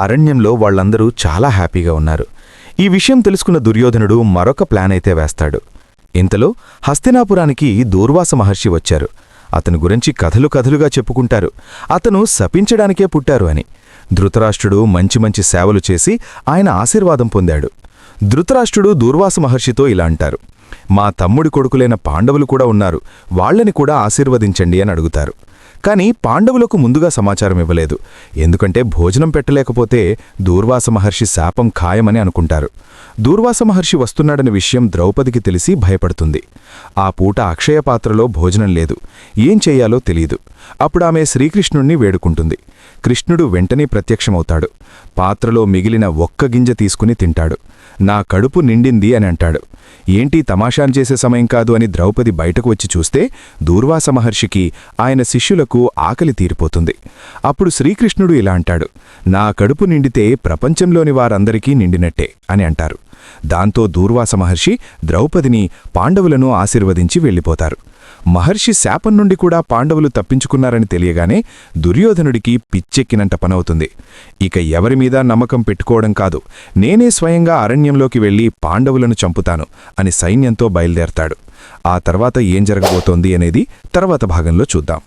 అరణ్యంలో వాళ్ళందరూ చాలా హ్యాపీగా ఉన్నారు. ఈ విషయం తెలుసుకున్న దుర్యోధనుడు మరొక ప్లాన్ అయితే వేస్తాడు. ఇంతలో హస్తినాపురానికి దూర్వాస మహర్షి వచ్చారు. అతని గురించి కథలు కథలుగా చెప్పుకుంటారు. అతను శపించడానికే పుట్టారు అని. ధృతరాష్ట్రుడు మంచి మంచి సేవలు చేసి ఆయన ఆశీర్వాదం పొందాడు. ధృతరాష్ట్రుడు దూర్వాస మహర్షితో ఇలా అంటారు, మా తమ్ముడి కొడుకులైన పాండవులు కూడా ఉన్నారు, వాళ్లని కూడా ఆశీర్వదించండి అని అడుగుతారు. కాని పాండవులకు ముందుగా సమాచారం ఇవ్వలేదు. ఎందుకంటే భోజనం పెట్టలేకపోతే దూర్వాస మహర్షి శాపం ఖాయమని అనుకుంటారు. దూర్వాస మహర్షి వస్తున్నాడని విషయం ద్రౌపదికి తెలిసి భయపడుతుంది. ఆ పూట అక్షయపాత్రలో భోజనం లేదు. ఏం చెయ్యాలో తెలీదు. అప్పుడు ఆమె శ్రీకృష్ణుణ్ణి వేడుకుంటుంది. కృష్ణుడు వెంటనే ప్రత్యక్షమవుతాడు. పాత్రలో మిగిలిన ఒక్క గింజ తీసుకుని తింటాడు. నా కడుపు నిండింది అని అంటాడు. ఏంటి తమాషాన్ చేసే సమయం కాదు అని ద్రౌపది బయటకు వచ్చి చూస్తే దూర్వాస మహర్షికి ఆయన శిష్యులకు ఆకలి తీరిపోతుంది. అప్పుడు శ్రీకృష్ణుడు ఇలా అంటాడు, నా కడుపు నిండితే ప్రపంచంలోని వారందరికీ నిండినట్టే అని అంటారు. దాంతో దూర్వాస మహర్షి ద్రౌపదిని పాండవులను ఆశీర్వదించి వెళ్ళిపోతారు. మహర్షి శాపం నుండి కూడా పాండవులు తప్పించుకున్నారని తెలియగానే దుర్యోధనుడికి పిచ్చెక్కినంట పనవుతుంది. ఇక ఎవరిమీద నమ్మకం పెట్టుకోవడం కాదు, నేనే స్వయంగా అరణ్యంలోకి వెళ్లి పాండవులను చంపుతాను అని సైన్యంతో బయలుదేరతాడు. ఆ తర్వాత ఏం జరగబోతోంది అనేది తర్వాత భాగంలో చూద్దాం.